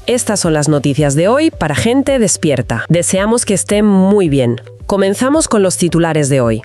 Estas son las noticias de hoy para gente despierta. Deseamos que estén muy bien. Comenzamos con los titulares de hoy.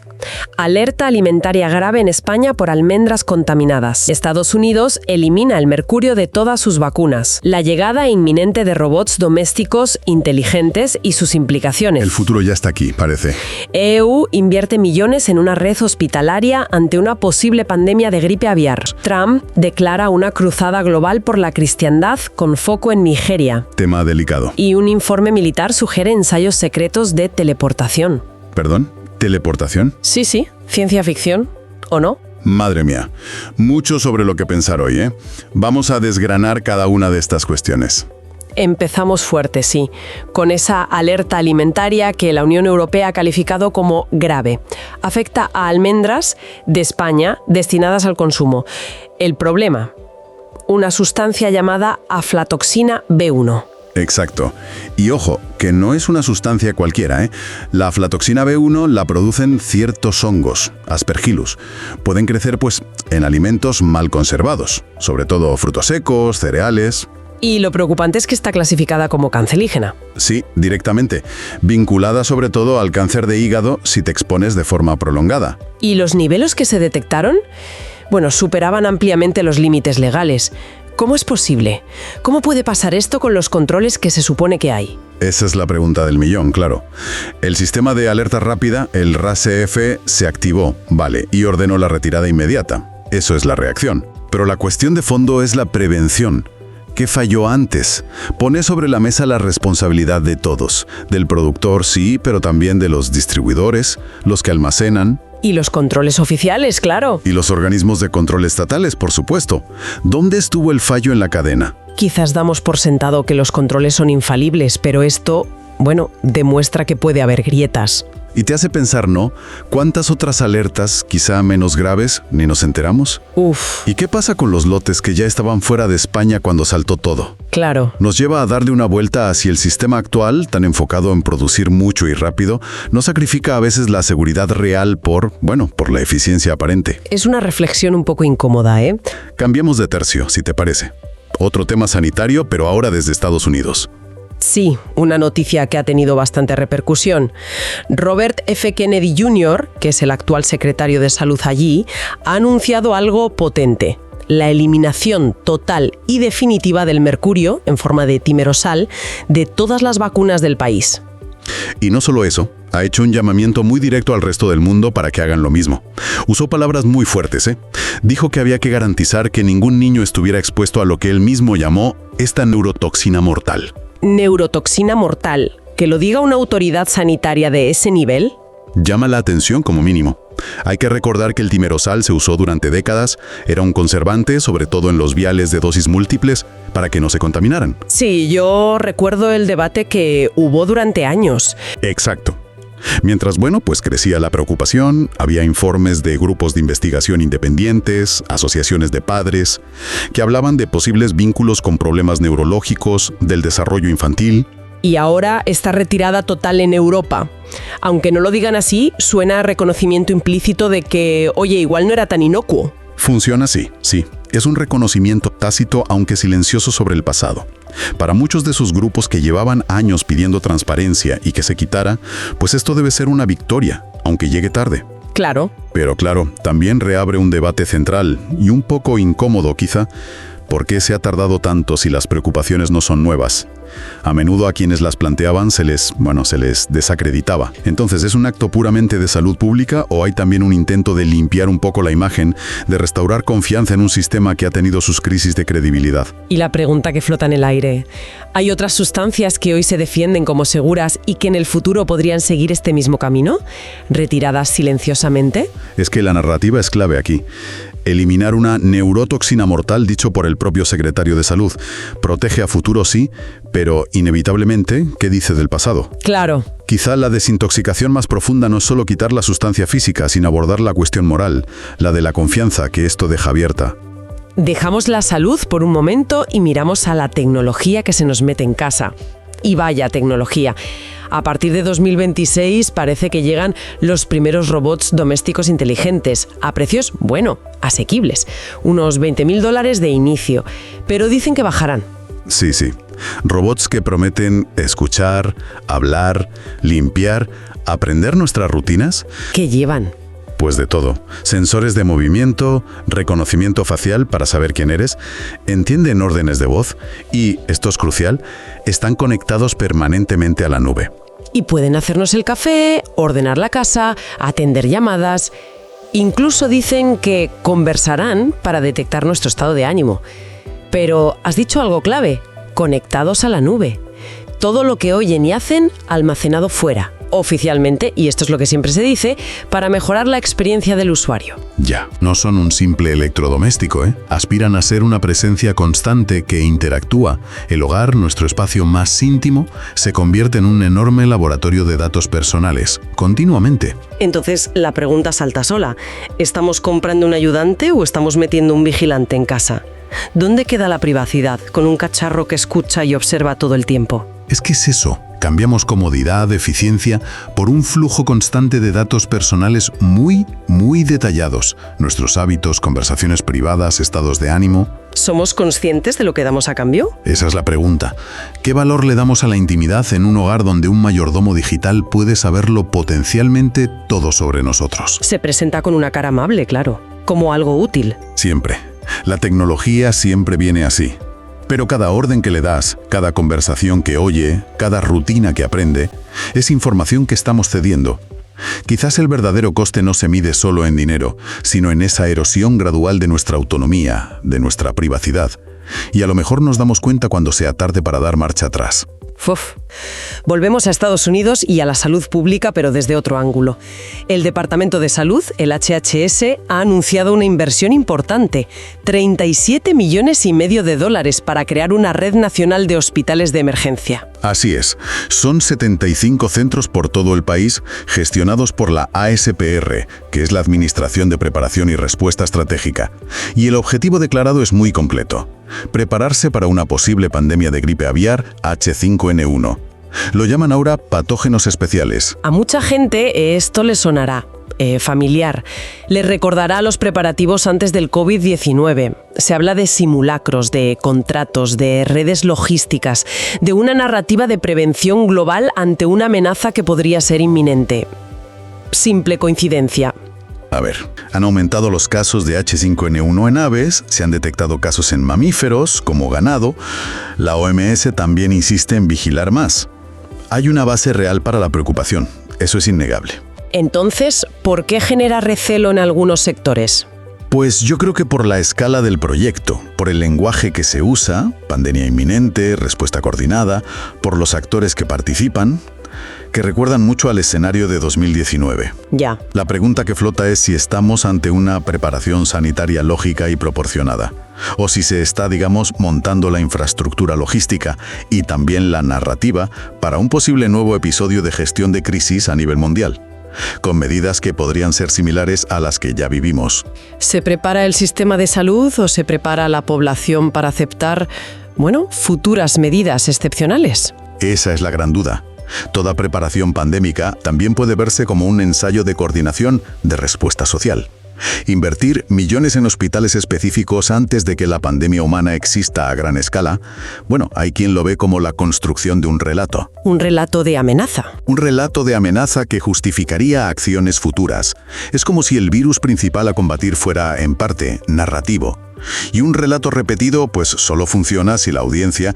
Alerta alimentaria grave en España por almendras contaminadas. Estados Unidos elimina el mercurio de todas sus vacunas. La llegada inminente de robots domésticos inteligentes y sus implicaciones. El futuro ya está aquí, parece. EU invierte millones en una red hospitalaria ante una posible pandemia de gripe aviar. Trump declara una cruzada global por la cristiandad con foco en Nigeria. Tema delicado. Y un informe militar sugiere ensayos secretos de teleportación. ¿Perdón? ¿Teleportación? Sí, ciencia ficción, ¿o no? Madre mía, mucho sobre lo que pensar hoy, ¿eh? Vamos a desgranar cada una de estas cuestiones. Empezamos fuerte, sí, con esa alerta alimentaria que la Unión Europea ha calificado como grave. Afecta a almendras de España destinadas al consumo. El problema, una sustancia llamada aflatoxina B1. Exacto. Y ojo, que no es una sustancia cualquiera, ¿eh? La aflatoxina B1 la producen ciertos hongos, Aspergillus. Pueden crecer, en alimentos mal conservados, sobre todo frutos secos, cereales. Y lo preocupante es que está clasificada como cancerígena. Sí, directamente. Vinculada sobre todo al cáncer de hígado si te expones de forma prolongada. ¿Y los niveles que se detectaron? Superaban ampliamente los límites legales. ¿Cómo es posible? ¿Cómo puede pasar esto con los controles que se supone que hay? Esa es la pregunta del millón, claro. El sistema de alerta rápida, el RASEF, se activó, y ordenó la retirada inmediata. Eso es la reacción. Pero la cuestión de fondo es la prevención. ¿Qué falló antes? Pone sobre la mesa la responsabilidad de todos. Del productor, sí, pero también de los distribuidores, los que almacenan. Y los controles oficiales, claro. Y los organismos de control estatales, por supuesto. ¿Dónde estuvo el fallo en la cadena? Quizás damos por sentado que los controles son infalibles, pero esto, demuestra que puede haber grietas. Y te hace pensar, ¿no? ¿Cuántas otras alertas, quizá menos graves, ni nos enteramos? ¿Y qué pasa con los lotes que ya estaban fuera de España cuando saltó todo? Claro. Nos lleva a darle una vuelta hacia el sistema actual, tan enfocado en producir mucho y rápido, no sacrifica a veces la seguridad real por la eficiencia aparente. Es una reflexión un poco incómoda, ¿eh? Cambiemos de tercio, si te parece. Otro tema sanitario, pero ahora desde Estados Unidos. Sí, una noticia que ha tenido bastante repercusión. Robert F. Kennedy Jr., que es el actual secretario de Salud allí, ha anunciado algo potente: la eliminación total y definitiva del mercurio, en forma de timerosal, de todas las vacunas del país. Y no solo eso, ha hecho un llamamiento muy directo al resto del mundo para que hagan lo mismo. Usó palabras muy fuertes, ¿eh? Dijo que había que garantizar que ningún niño estuviera expuesto a lo que él mismo llamó esta neurotoxina mortal. Neurotoxina mortal. ¿Que lo diga una autoridad sanitaria de ese nivel? Llama la atención como mínimo. Hay que recordar que el timerosal se usó durante décadas, era un conservante, sobre todo en los viales de dosis múltiples, para que no se contaminaran. Sí, yo recuerdo el debate que hubo durante años. Exacto. Mientras, crecía la preocupación, había informes de grupos de investigación independientes, asociaciones de padres, que hablaban de posibles vínculos con problemas neurológicos, del desarrollo infantil. Y ahora está retirada total en Europa. Aunque no lo digan así, suena a reconocimiento implícito de que, igual no era tan inocuo. Funciona así, sí. Es un reconocimiento tácito, aunque silencioso, sobre el pasado. Para muchos de sus grupos que llevaban años pidiendo transparencia y que se quitara, esto debe ser una victoria, aunque llegue tarde. Claro. Pero claro, también reabre un debate central, y un poco incómodo quizá. ¿Por qué se ha tardado tanto si las preocupaciones no son nuevas? A menudo a quienes las planteaban se les desacreditaba. Entonces, ¿es un acto puramente de salud pública o hay también un intento de limpiar un poco la imagen, de restaurar confianza en un sistema que ha tenido sus crisis de credibilidad? Y la pregunta que flota en el aire: ¿hay otras sustancias que hoy se defienden como seguras y que en el futuro podrían seguir este mismo camino, retiradas silenciosamente? Es que la narrativa es clave aquí. Eliminar una neurotoxina mortal, dicho por el propio secretario de Salud, protege a futuro, sí, pero inevitablemente, ¿qué dice del pasado? Claro. Quizá la desintoxicación más profunda no es solo quitar la sustancia física, sino abordar la cuestión moral, la de la confianza que esto deja abierta. Dejamos la salud por un momento y miramos a la tecnología que se nos mete en casa. Y vaya tecnología. A partir de 2026 parece que llegan los primeros robots domésticos inteligentes, a precios, asequibles, unos $20.000 de inicio, pero dicen que bajarán. Sí. Robots que prometen escuchar, hablar, limpiar, aprender nuestras rutinas. ¿Qué llevan? Pues de todo. Sensores de movimiento, reconocimiento facial para saber quién eres, entienden órdenes de voz y, esto es crucial, están conectados permanentemente a la nube. Y pueden hacernos el café, ordenar la casa, atender llamadas. Incluso dicen que conversarán para detectar nuestro estado de ánimo. Pero has dicho algo clave, conectados a la nube. Todo lo que oyen y hacen almacenado fuera, oficialmente, y esto es lo que siempre se dice, para mejorar la experiencia del usuario. Ya, no son un simple electrodoméstico, ¿eh? Aspiran a ser una presencia constante que interactúa. El hogar, nuestro espacio más íntimo, se convierte en un enorme laboratorio de datos personales, continuamente. Entonces, la pregunta salta sola. ¿Estamos comprando un ayudante o estamos metiendo un vigilante en casa? ¿Dónde queda la privacidad con un cacharro que escucha y observa todo el tiempo? Es que es eso. Cambiamos comodidad, eficiencia, por un flujo constante de datos personales muy detallados. Nuestros hábitos, conversaciones privadas, estados de ánimo. ¿Somos conscientes de lo que damos a cambio? Esa es la pregunta. ¿Qué valor le damos a la intimidad en un hogar donde un mayordomo digital puede saberlo potencialmente todo sobre nosotros? Se presenta con una cara amable, claro, como algo útil. Siempre. La tecnología siempre viene así. Pero cada orden que le das, cada conversación que oye, cada rutina que aprende, es información que estamos cediendo. Quizás el verdadero coste no se mide solo en dinero, sino en esa erosión gradual de nuestra autonomía, de nuestra privacidad. Y a lo mejor nos damos cuenta cuando sea tarde para dar marcha atrás. Volvemos a Estados Unidos y a la salud pública, pero desde otro ángulo. El Departamento de Salud, el HHS, ha anunciado una inversión importante, $37,5 millones para crear una red nacional de hospitales de emergencia. Así es. Son 75 centros por todo el país, gestionados por la ASPR, que es la Administración de Preparación y Respuesta Estratégica. Y el objetivo declarado es muy completo: prepararse para una posible pandemia de gripe aviar H5N1. Lo llaman ahora patógenos especiales. A mucha gente esto le sonará familiar. Le recordará los preparativos antes del COVID-19. Se habla de simulacros, de contratos, de redes logísticas, de una narrativa de prevención global ante una amenaza que podría ser inminente. Simple coincidencia. A ver, han aumentado los casos de H5N1 en aves, se han detectado casos en mamíferos, como ganado. La OMS también insiste en vigilar más. Hay una base real para la preocupación, eso es innegable. Entonces, ¿por qué genera recelo en algunos sectores? Pues yo creo que por la escala del proyecto, por el lenguaje que se usa, pandemia inminente, respuesta coordinada, por los actores que participan, que recuerdan mucho al escenario de 2019. Ya. La pregunta que flota es si estamos ante una preparación sanitaria lógica y proporcionada, o si se está, montando la infraestructura logística y también la narrativa para un posible nuevo episodio de gestión de crisis a nivel mundial, con medidas que podrían ser similares a las que ya vivimos. ¿Se prepara el sistema de salud o se prepara la población para aceptar, futuras medidas excepcionales? Esa es la gran duda. Toda preparación pandémica también puede verse como un ensayo de coordinación de respuesta social. Invertir millones en hospitales específicos antes de que la pandemia humana exista a gran escala, hay quien lo ve como la construcción de un relato. Un relato de amenaza. Un relato de amenaza que justificaría acciones futuras. Es como si el virus principal a combatir fuera, en parte, narrativo. Y un relato repetido, solo funciona si la audiencia,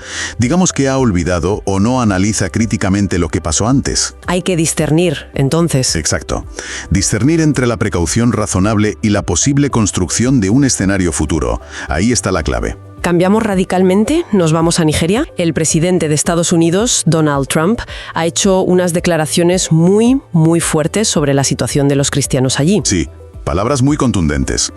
que ha olvidado o no analiza críticamente lo que pasó antes. Hay que discernir, entonces. Exacto. Discernir entre la precaución razonable y la posible construcción de un escenario futuro. Ahí está la clave. ¿Cambiamos radicalmente? ¿Nos vamos a Nigeria? El presidente de Estados Unidos, Donald Trump, ha hecho unas declaraciones muy fuertes sobre la situación de los cristianos allí. Sí. Palabras muy contundentes.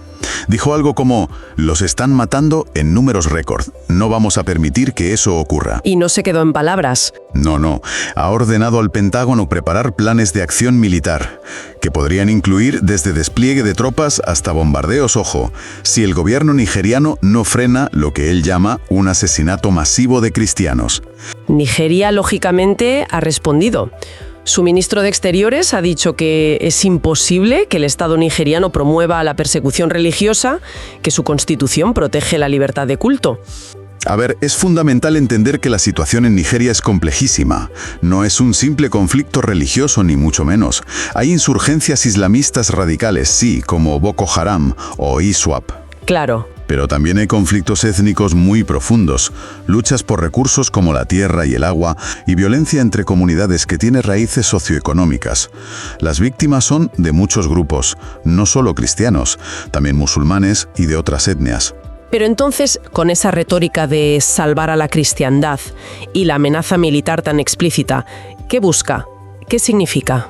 Dijo algo como: los están matando en números récord. No vamos a permitir que eso ocurra. Y no se quedó en palabras. No. Ha ordenado al Pentágono preparar planes de acción militar, que podrían incluir desde despliegue de tropas hasta bombardeos, si el gobierno nigeriano no frena lo que él llama un asesinato masivo de cristianos. Nigeria, lógicamente, ha respondido. Su ministro de Exteriores ha dicho que es imposible que el Estado nigeriano promueva la persecución religiosa, que su constitución protege la libertad de culto. A ver, es fundamental entender que la situación en Nigeria es complejísima. No es un simple conflicto religioso, ni mucho menos. Hay insurgencias islamistas radicales, sí, como Boko Haram o ISWAP. Claro. Pero también hay conflictos étnicos muy profundos, luchas por recursos como la tierra y el agua, y violencia entre comunidades que tiene raíces socioeconómicas. Las víctimas son de muchos grupos, no solo cristianos, también musulmanes y de otras etnias. Pero entonces, con esa retórica de salvar a la cristiandad y la amenaza militar tan explícita, ¿qué busca? ¿Qué significa?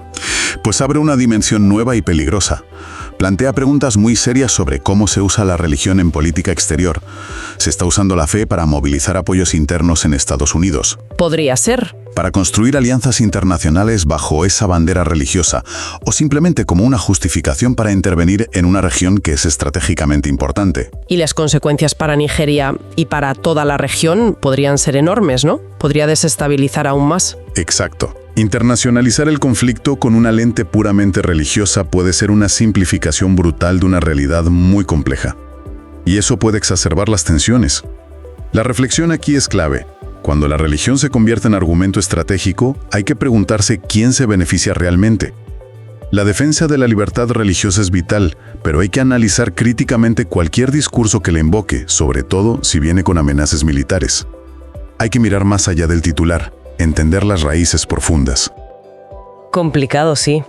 Pues abre una dimensión nueva y peligrosa. Plantea preguntas muy serias sobre cómo se usa la religión en política exterior. Se está usando la fe para movilizar apoyos internos en Estados Unidos. Podría ser. Para construir alianzas internacionales bajo esa bandera religiosa, o simplemente como una justificación para intervenir en una región que es estratégicamente importante. Y las consecuencias para Nigeria y para toda la región podrían ser enormes, ¿no? Podría desestabilizar aún más. Exacto. Internacionalizar el conflicto con una lente puramente religiosa puede ser una simplificación brutal de una realidad muy compleja. Y eso puede exacerbar las tensiones. La reflexión aquí es clave. Cuando la religión se convierte en argumento estratégico, hay que preguntarse quién se beneficia realmente. La defensa de la libertad religiosa es vital, pero hay que analizar críticamente cualquier discurso que la invoque, sobre todo si viene con amenazas militares. Hay que mirar más allá del titular, entender las raíces profundas. Complicado, sí.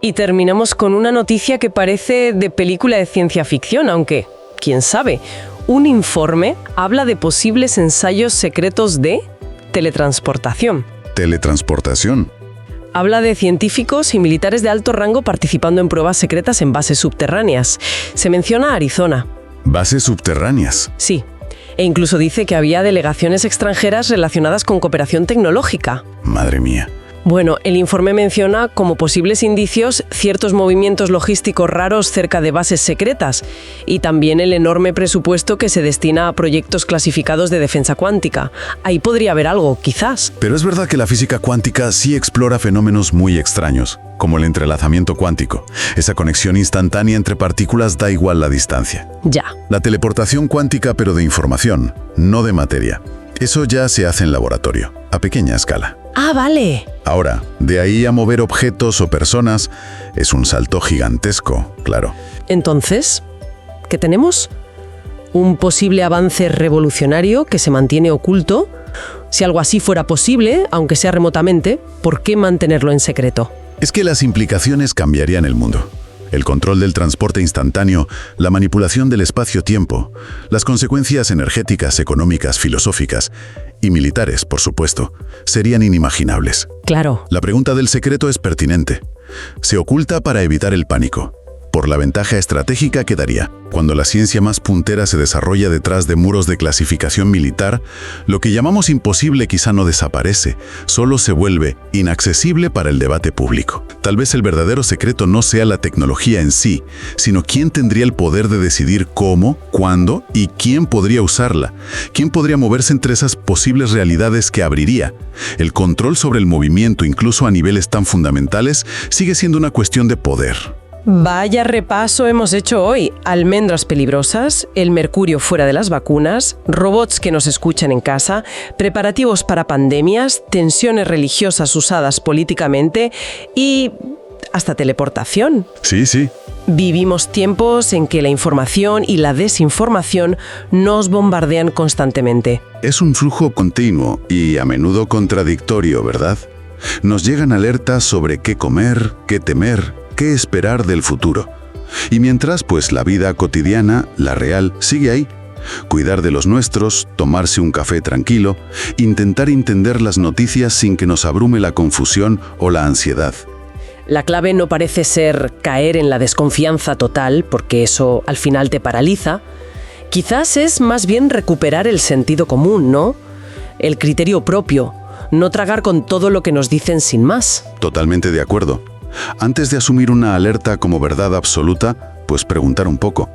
Y terminamos con una noticia que parece de película de ciencia ficción, aunque, quién sabe, un informe habla de posibles ensayos secretos de teletransportación. ¿Teletransportación? Habla de científicos y militares de alto rango participando en pruebas secretas en bases subterráneas. Se menciona Arizona. ¿Bases subterráneas? Sí. E incluso dice que había delegaciones extranjeras relacionadas con cooperación tecnológica. Madre mía. Bueno, el informe menciona como posibles indicios ciertos movimientos logísticos raros cerca de bases secretas y también el enorme presupuesto que se destina a proyectos clasificados de defensa cuántica. Ahí podría haber algo, quizás. Pero es verdad que la física cuántica sí explora fenómenos muy extraños, como el entrelazamiento cuántico. Esa conexión instantánea entre partículas da igual la distancia. Ya. La teleportación cuántica, pero de información, no de materia. Eso ya se hace en laboratorio, a pequeña escala. Ah, vale. Ahora, de ahí a mover objetos o personas, es un salto gigantesco, claro. Entonces, ¿qué tenemos? Un posible avance revolucionario que se mantiene oculto. Si algo así fuera posible, aunque sea remotamente, ¿por qué mantenerlo en secreto? Es que las implicaciones cambiarían el mundo. El control del transporte instantáneo, la manipulación del espacio-tiempo, las consecuencias energéticas, económicas, filosóficas y militares, por supuesto, serían inimaginables. Claro. La pregunta del secreto es pertinente. Se oculta para evitar el pánico, por la ventaja estratégica que daría. Cuando la ciencia más puntera se desarrolla detrás de muros de clasificación militar, lo que llamamos imposible quizá no desaparece, solo se vuelve inaccesible para el debate público. Tal vez el verdadero secreto no sea la tecnología en sí, sino quién tendría el poder de decidir cómo, cuándo y quién podría usarla, quién podría moverse entre esas posibles realidades que abriría. El control sobre el movimiento, incluso a niveles tan fundamentales, sigue siendo una cuestión de poder. Vaya repaso hemos hecho hoy. Almendras peligrosas, el mercurio fuera de las vacunas, robots que nos escuchan en casa, preparativos para pandemias, tensiones religiosas usadas políticamente y hasta teleportación. Sí, sí. Vivimos tiempos en que la información y la desinformación nos bombardean constantemente. Es un flujo continuo y a menudo contradictorio, ¿verdad? Nos llegan alertas sobre qué comer, qué temer, qué esperar del futuro. Y mientras, pues la vida cotidiana, la real, sigue ahí. Cuidar de los nuestros, tomarse un café tranquilo, intentar entender las noticias sin que nos abrume la confusión o la ansiedad. La clave no parece ser caer en la desconfianza total, porque eso al final te paraliza. Quizás es más bien recuperar el sentido común, ¿no? El criterio propio, no tragar con todo lo que nos dicen sin más. Totalmente de acuerdo. Antes de asumir una alerta como verdad absoluta, pues preguntar un poco.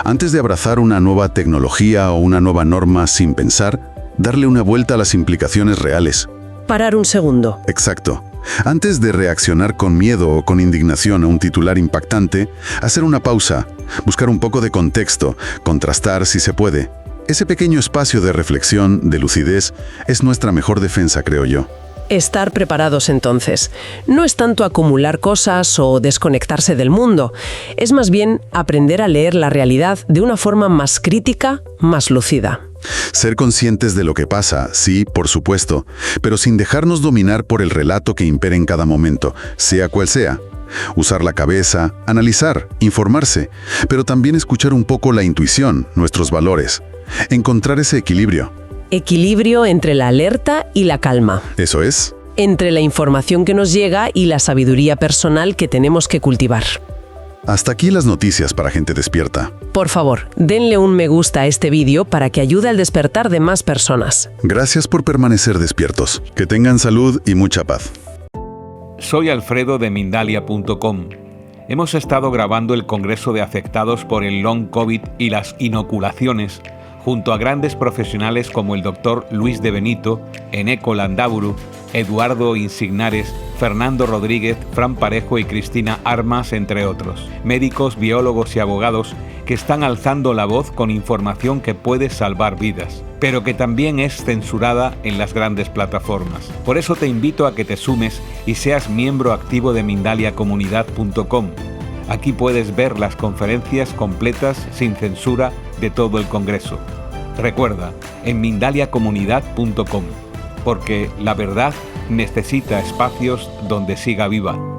Antes de abrazar una nueva tecnología o una nueva norma sin pensar, darle una vuelta a las implicaciones reales. Parar un segundo. Exacto. Antes de reaccionar con miedo o con indignación a un titular impactante, hacer una pausa, buscar un poco de contexto, contrastar si se puede. Ese pequeño espacio de reflexión, de lucidez, es nuestra mejor defensa, creo yo. Estar preparados entonces. No es tanto acumular cosas o desconectarse del mundo, es más bien aprender a leer la realidad de una forma más crítica, más lúcida. Ser conscientes de lo que pasa, sí, por supuesto, pero sin dejarnos dominar por el relato que impera en cada momento, sea cual sea. Usar la cabeza, analizar, informarse, pero también escuchar un poco la intuición, nuestros valores. Encontrar ese equilibrio. Equilibrio entre la alerta y la calma. Eso es. Entre la información que nos llega y la sabiduría personal que tenemos que cultivar. Hasta aquí las noticias para gente despierta. Por favor, denle un me gusta a este vídeo para que ayude al despertar de más personas. Gracias por permanecer despiertos. Que tengan salud y mucha paz. Soy Alfredo de Mindalia.com. Hemos estado grabando el Congreso de Afectados por el Long COVID y las inoculaciones junto a grandes profesionales como el Dr. Luis de Benito, Eneko Landaburu, Eduardo Insignares, Fernando Rodríguez, Fran Parejo y Cristina Armas, entre otros. Médicos, biólogos y abogados que están alzando la voz con información que puede salvar vidas, pero que también es censurada en las grandes plataformas. Por eso te invito a que te sumes y seas miembro activo de MindaliaComunidad.com. Aquí puedes ver las conferencias completas sin censura de todo el Congreso. Recuerda, en MindaliaComunidad.com, porque la verdad necesita espacios donde siga viva.